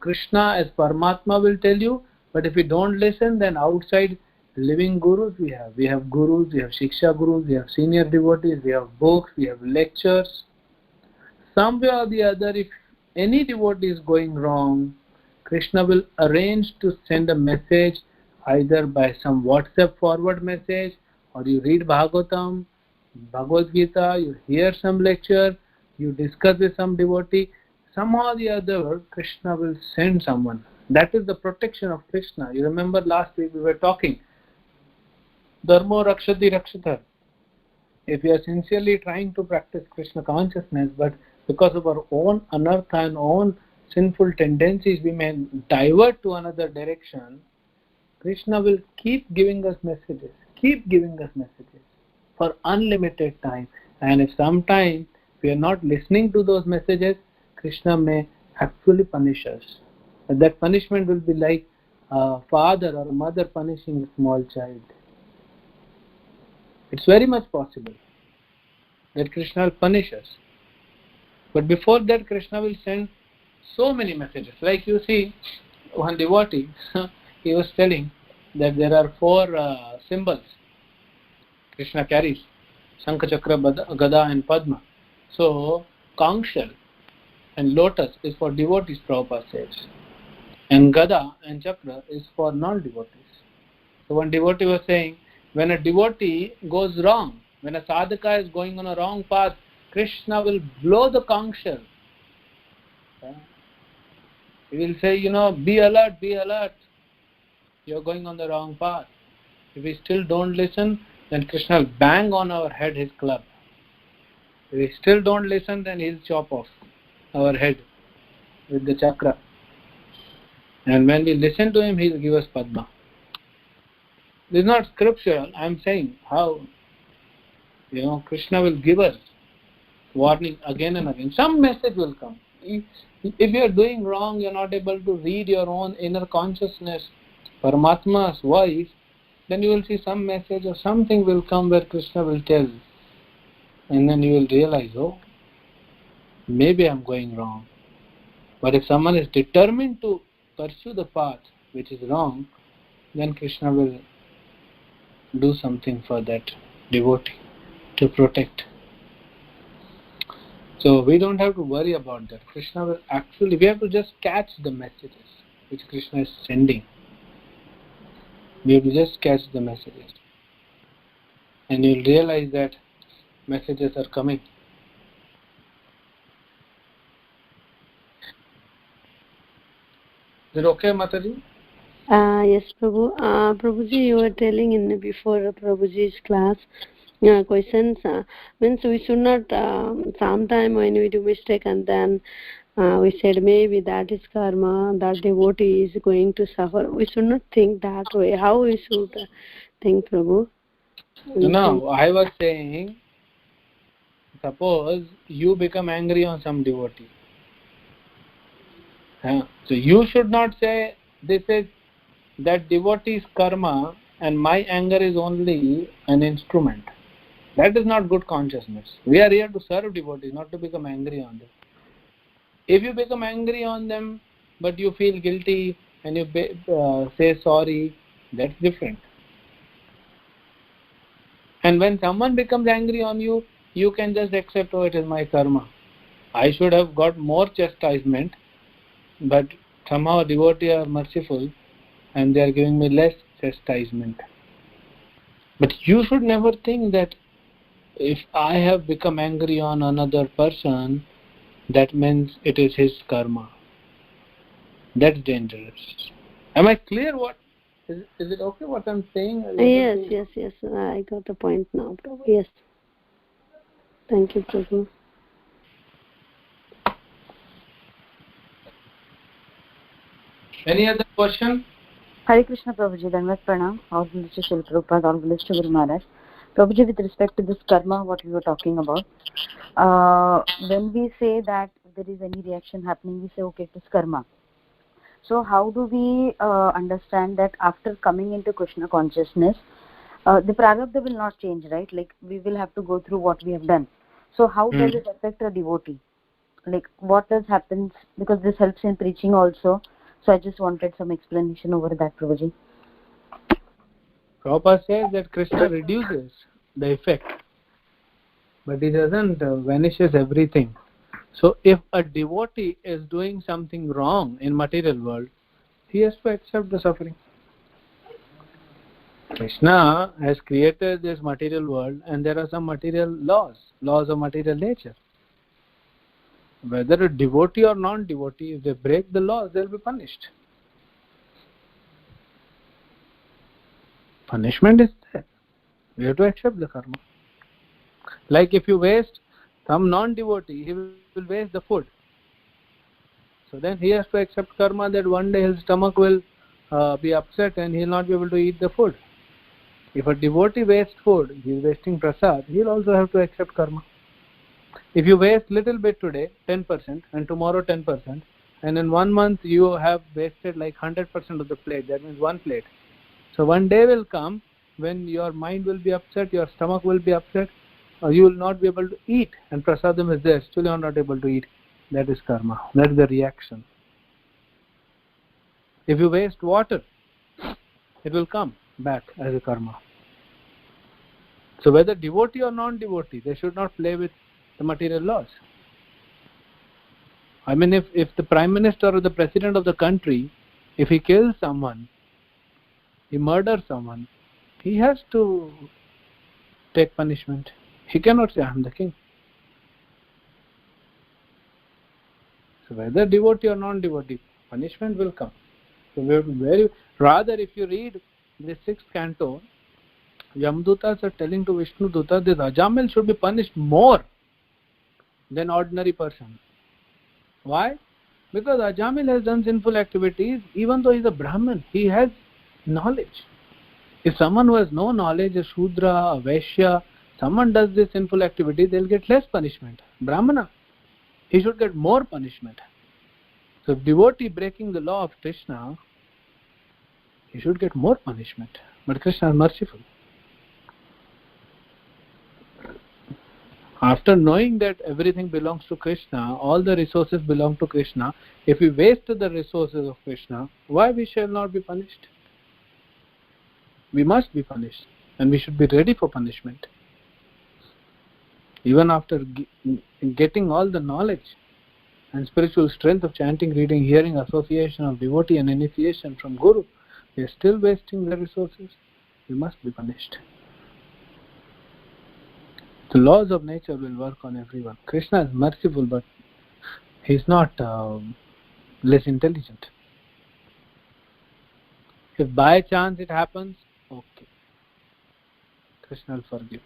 Krishna as Paramatma will tell you, but if you don't listen, then outside living gurus we have. We have gurus, we have Shiksha gurus, we have senior devotees, we have books, we have lectures. Some way or the other, if any devotee is going wrong, Krishna will arrange to send a message either by some WhatsApp forward message, or you read Bhagavatam, Bhagavad Gita, you hear some lecture, you discuss with some devotee, somehow or the other Krishna will send someone. That is the protection of Krishna. You remember last week we were talking, Dharmo Rakshati Rakshatar. If we are sincerely trying to practice Krishna consciousness, but because of our own anartha and own sinful tendencies, we may divert to another direction, Krishna will keep giving us messages for unlimited time. And if sometime we are not listening to those messages, Krishna may actually punish us. And that punishment will be like a father or a mother punishing a small child. It's very much possible that Krishna will punish us. But before that, Krishna will send so many messages. Like you see, one devotee, he was telling that there are 4 symbols Krishna carries: Shankha, Chakra, Gada and Padma. So, conch shell and lotus is for devotees, Prabhupada says. And Gada and Chakra is for non-devotees. So one devotee was saying, when a devotee goes wrong, when a sadhaka is going on a wrong path, Krishna will blow the conch shell. He will say, be alert, you're going on the wrong path. If we still don't listen, then Krishna will bang on our head his club. If we still don't listen, then he'll chop off our head with the chakra. And when we listen to him, he'll give us Padma. This is not scriptural. I'm saying how, Krishna will give us warning again and again. Some message will come. If you're doing wrong, you're not able to read your own inner consciousness, Paramatma's voice, then you will see some message or something will come where Krishna will tell. And then you will realize, oh, maybe I'm going wrong. But if someone is determined to pursue the path which is wrong, then Krishna will do something for that devotee to protect. So we don't have to worry about that. Krishna will actually, we have to just catch the messages which Krishna is sending. We have to just catch the messages. And you'll realize that messages are coming. Is it okay, Mataji? Yes, Prabhu. Prabhuji, you were telling in before Prabhuji's class questions. Means we should not, sometime when we do mistake and then we said maybe that is karma, that devotee is going to suffer. We should not think that way. How we should think, Prabhu? No, I was saying, suppose you become angry on some devotee. So you should not say, this is that devotee's karma and my anger is only an instrument. That is not good consciousness. We are here to serve devotees, not to become angry on them. If you become angry on them, but you feel guilty and you say sorry, that's different. And when someone becomes angry on you, you can just accept, oh, it is my karma. I should have got more chastisement, but somehow devotees are merciful and they are giving me less chastisement. But you should never think that if I have become angry on another person, that means it is his karma. That's dangerous. Am I clear? What is it okay what I'm saying? Yes. I got the point now, Prabhu. Yes. Thank you, Prabhu. Any other question? Hare Krishna Prabhuji, Dhanvat Pranam, all glories to Srila Prabhupada, all glories to Guru Maharaj. Prabhuji, with respect to this karma, what we were talking about, when we say that there is any reaction happening, we say, okay, it is karma. So how do we understand that after coming into Krishna consciousness, the prarabdha will not change, right? Like, we will have to go through what we have done. So how does it affect a devotee? Like, what does happen? Because this helps in preaching also. So I just wanted some explanation over that, Prabhuji. Prabhupada says that Krishna reduces the effect, but he doesn't vanishes everything. So if a devotee is doing something wrong in material world, he has to accept the suffering. Krishna has created this material world and there are some material laws of material nature. Whether a devotee or non-devotee, if they break the laws, they will be punished. Punishment is there. We have to accept the karma. Like if you waste, some non-devotee, he will waste the food. So then he has to accept karma that one day his stomach will be upset and he will not be able to eat the food. If a devotee wastes food, he is wasting prasad, he will also have to accept karma. If you waste little bit today, 10%, and tomorrow 10%, and in 1 month you have wasted like 100% of the plate, that means one plate. So one day will come when your mind will be upset, your stomach will be upset, or you will not be able to eat, and prasadam is there, still you are not able to eat. That is karma. That is the reaction. If you waste water, it will come back as a karma. So whether devotee or non-devotee, they should not play with the material laws. I mean, if the Prime Minister or the President of the country, if he kills someone, he murders someone, he has to take punishment. He cannot say, I am the king. So whether devotee or non-devotee, punishment will come. So we have to rather, if you read the 6th canto, Yamdutas are telling to Vishnu Duta that Ajamil should be punished more than ordinary person. Why? Because Ajamil has done sinful activities, even though he is a Brahmin, he has knowledge. If someone who has no knowledge, a Shudra, a Vaishya, someone does this sinful activity, they'll get less punishment. Brahmana, he should get more punishment. So if devotee breaking the law of Krishna, he should get more punishment. But Krishna is merciful. After knowing that everything belongs to Krishna, all the resources belong to Krishna, if we waste the resources of Krishna, why we shall not be punished? We must be punished, and we should be ready for punishment. Even after getting all the knowledge and spiritual strength of chanting, reading, hearing, association of devotee and initiation from Guru, we are still wasting the resources. We must be punished. The laws of nature will work on everyone. Krishna is merciful, but he is not less intelligent. If by chance it happens, okay, Krishna will forgive.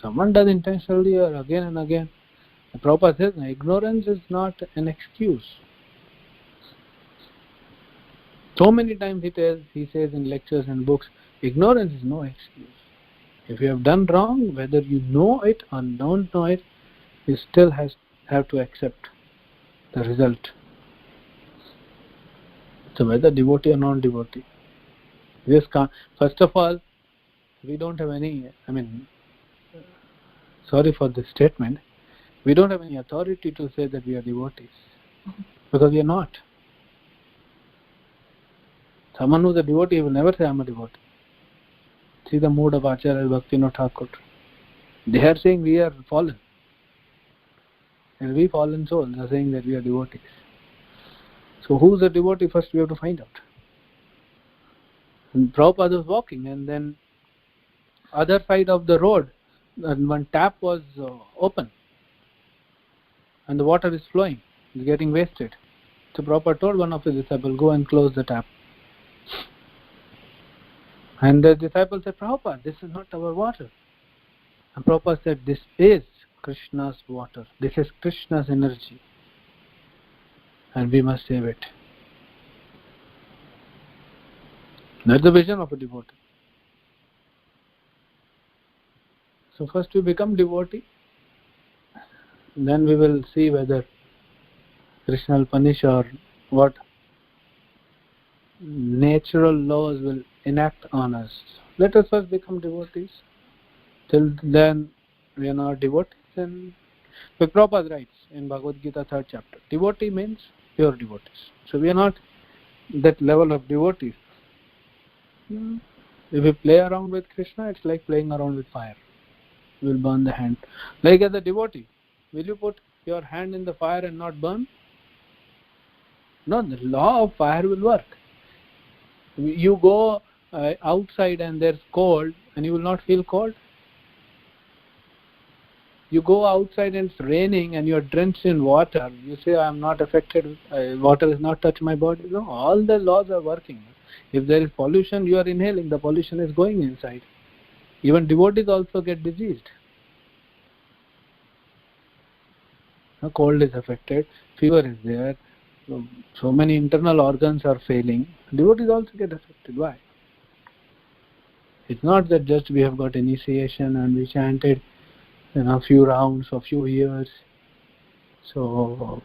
Someone does intentionally or again and again, the Prabhupada says, ignorance is not an excuse. So many times he says in lectures and books, ignorance is no excuse. If you have done wrong, whether you know it or don't know it, you still have to accept the result. So whether devotee or non-devotee. First of all, we don't have any, sorry for this statement, we don't have any authority to say that we are devotees. Because we are not. Someone who is a devotee will never say, I am a devotee. See the mood of Acharya Bhaktivinoda Thakur. They are saying we are fallen. And we fallen souls are saying that we are devotees. So who is a devotee? First we have to find out. And Prabhupada was walking, and then other side of the road, and one tap was open. And the water is flowing. It's getting wasted. So Prabhupada told one of his disciples, go and close the tap. And the disciple said, Prabhupada, this is not our water. And Prabhupada said, this is Krishna's water. This is Krishna's energy. And we must save it. That's the vision of a devotee. So first we become devotee. Then we will see whether Krishna will punish or what natural laws will enact on us. Let us first become devotees. Till then we are not devotees. And Prabhupada writes in Bhagavad Gita 3rd chapter, devotee means pure devotees. So we are not that level of devotees. If we play around with Krishna, it's like playing around with fire. We will burn the hand. Like as a devotee, will you put your hand in the fire and not burn? No, the law of fire will work. You go outside and there's cold and you will not feel cold. You go outside and it's raining and you're drenched in water. You say, I am not affected, water has not touched my body. No, all the laws are working. If there is pollution, you are inhaling, the pollution is going inside. Even devotees also get diseased. Cold is affected, fever is there, so many internal organs are failing. Devotees also get affected. Why? It's not that just we have got initiation and we chanted a few rounds or few years, so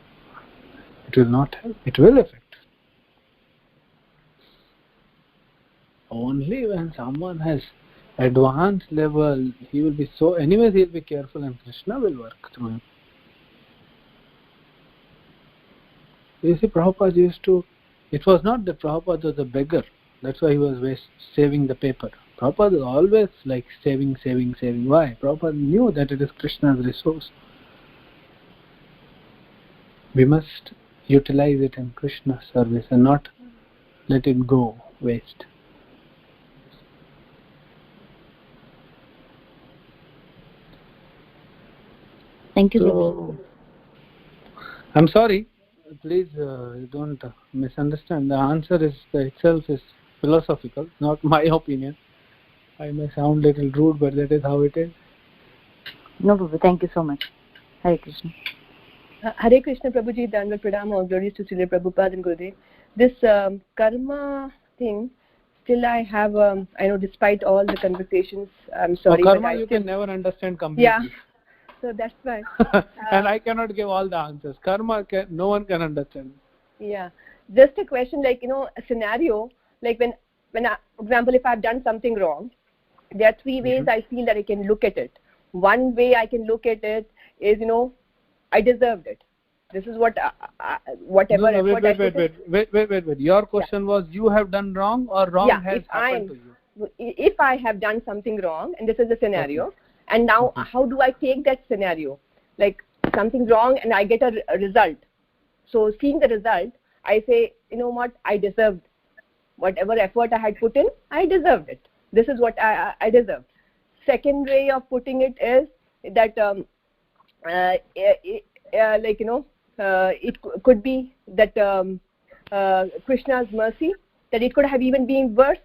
it will not help. It will affect. Only when someone has advanced level, he will be so, anyways he will be careful and Krishna will work through him. You see, Prabhupada used to, it was not that Prabhupada was a beggar, that's why he was saving the paper. Prabhupada was always like saving. Why? Prabhupada knew that it is Krishna's resource. We must utilize it in Krishna's service and not let it go waste. Thank you, So, Prabhuji. I'm sorry. Please don't misunderstand. The answer is itself is philosophical, not my opinion. I may sound a little rude, but that is how it is. No, Prabhu. Thank you so much. Hare Krishna. Hare Krishna, Prabhuji. Dandavat Pranam. All glories to Srila Prabhupada and Gurudev. This karma thing, still I have, I know despite all the conversations, I'm sorry. So karma but you can never understand completely. Yeah. So that's why. And I cannot give all the answers. Karma, no one can understand. Yeah. Just a question, like, a scenario, like when I, for example, if I've done something wrong, there are three ways I feel that I can look at it. One way I can look at it is, I deserved it. This is what, whatever No, wait. Your question was, you have done wrong or wrong has happened to you? If I have done something wrong, and this is the scenario, and now how do I take that scenario? Like something wrong and I get a result. So seeing the result, I say, you know what, I deserved whatever effort I had put in, I deserved it. This is what I deserved. Second way of putting it is that, it could be that Krishna's mercy, that it could have even been worse,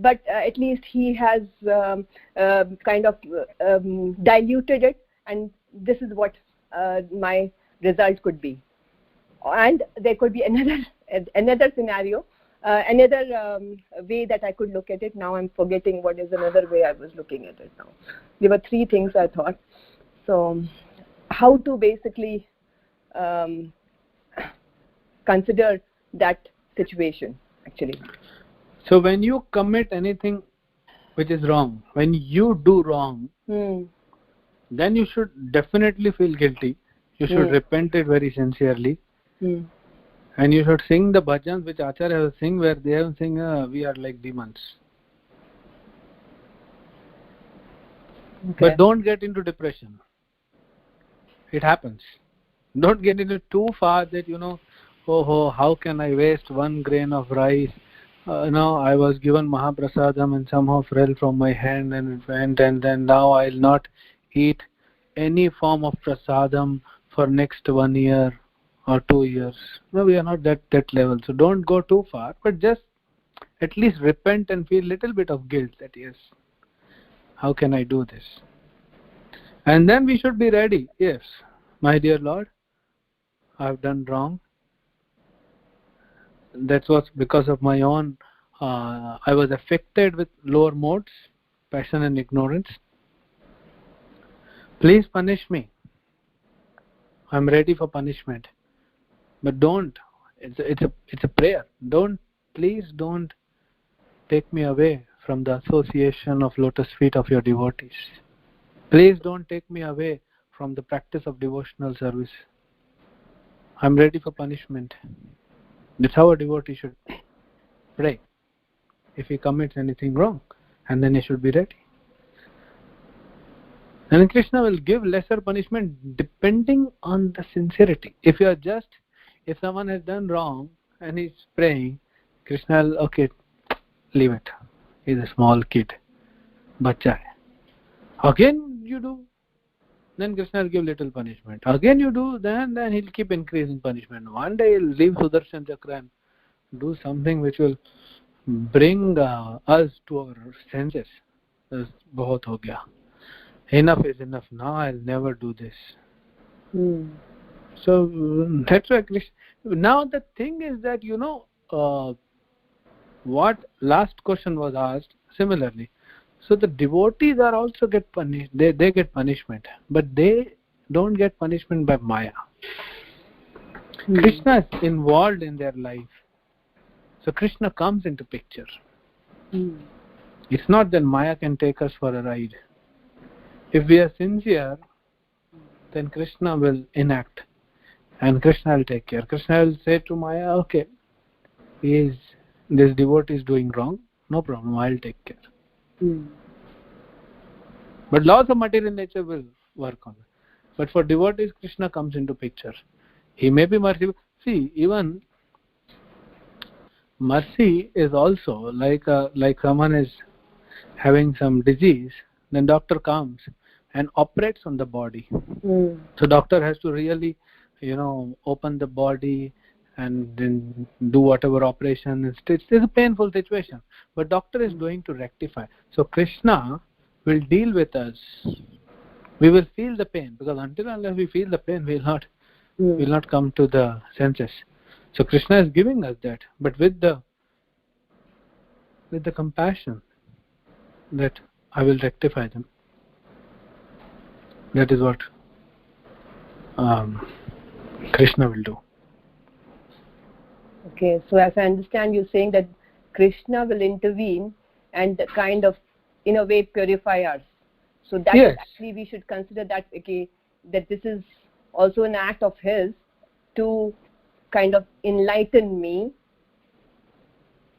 but at least he has kind of diluted it, and this is what my result could be. And there could be another scenario, another way that I could look at it. Now I'm forgetting what is another way I was looking at it now. There were three things I thought. So how to basically consider that situation actually. So when you commit anything which is wrong, when you do wrong, then you should definitely feel guilty. You should repent it very sincerely. And you should sing the bhajans which Acharya has sing, where they have sing, we are like demons. Okay. But don't get into depression. It happens. Don't get into too far that, how can I waste 1 grain of rice? I was given Mahaprasadam and somehow fell from my hand and it went, and then now I'll not eat any form of prasadam for next 1 year or 2 years. No, we are not that level. So don't go too far, but just at least repent and feel little bit of guilt that yes, how can I do this? And then we should be ready. Yes, my dear Lord, I have done wrong. That was because of my own, I was affected with lower modes, passion and ignorance. Please punish me. I'm ready for punishment. But don't. It's a prayer. Please don't take me away from the association of lotus feet of your devotees. Please don't take me away from the practice of devotional service. I'm ready for punishment. That's how a devotee should pray if he commits anything wrong, and then he should be ready. And Krishna will give lesser punishment depending on the sincerity. If someone has done wrong and he's praying, Krishna will, okay, leave it. He's a small kid. Bacha hai. Again you do, then Krishna will give little punishment. Again you do, then he'll keep increasing punishment. One day he'll leave Sudarshan Chakra and do something which will bring us to our senses. Bahut ho gaya. Enough is enough. Now I'll never do this. So that's why Krishna. Now the thing is that what last question was asked similarly. So the devotees are also get punished. They get punishment, but they don't get punishment by Maya. Krishna is involved in their life. So Krishna comes into picture. It's not that Maya can take us for a ride. If we are sincere, then Krishna will enact. And Krishna will take care. Krishna will say to Maya, okay, this devotee is doing wrong. No problem, I'll take care. But laws of material nature will work on it. But for devotees, Krishna comes into picture. He may be merciful. See, even mercy is also like someone is having some disease, then doctor comes. and operates on the body. So doctor has to really, open the body and then do whatever operation. It's a painful situation, but doctor is going to rectify. So Krishna will deal with us. We will feel the pain, because unless we feel the pain, we will not come to the senses. So Krishna is giving us that, but with the compassion that I will rectify them. That is what Krishna will do. Okay, so as I understand, you're saying that Krishna will intervene and kind of, in a way, purify us. So that Yes. actually we should consider that, okay, that this is also an act of his to kind of enlighten me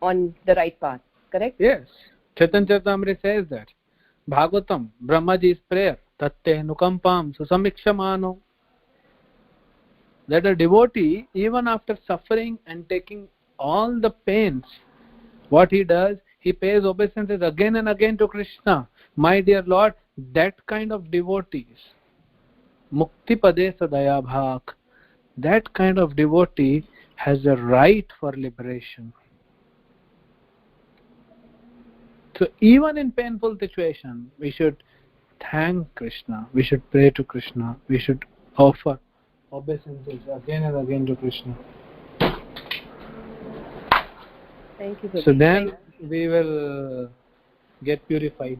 on the right path, correct? Yes. Chaitanya Charitamrita says that. Bhagavatam, Brahmaji's prayer, tatte nukampam susamikshamano. That a devotee, even after suffering and taking all the pains, what he does, he pays obeisances again and again to Krishna. My dear Lord, that kind of devotees, mukti pade sadaya bhak, that kind of devotee has a right for liberation. So even in painful situation, we should thank Krishna, we should pray to Krishna, we should offer obeisances again and again to Krishna. Thank you. So then we will get purified.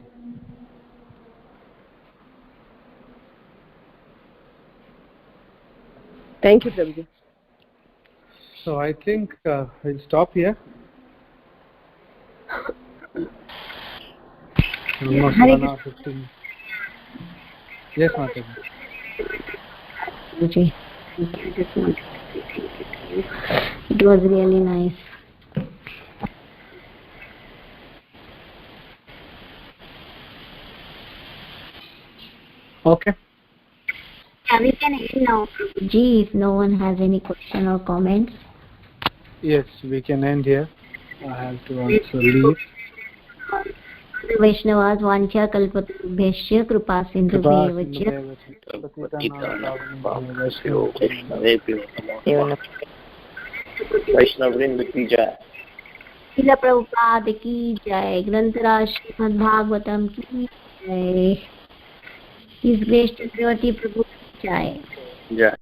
Thank you, Prabhuji. So I think we'll stop here. Almost 1 hour 15. Yes, Mataji. Prabhuji, I just wanted to say thank you to you. It was really nice. Okay. We can end now, Prabhuji, if no one has any question or comments. Yes, we can end here. I have to also leave. Vaishnavas vancha kalpatubhyasya kripa sindhubhyeva वैष्णववृंद की जय। श्रील प्रभुपाद की जय। ग्रंथराज श्रीमद् भागवतम की जय। His grace to Devotee Prabhu की जय। जय।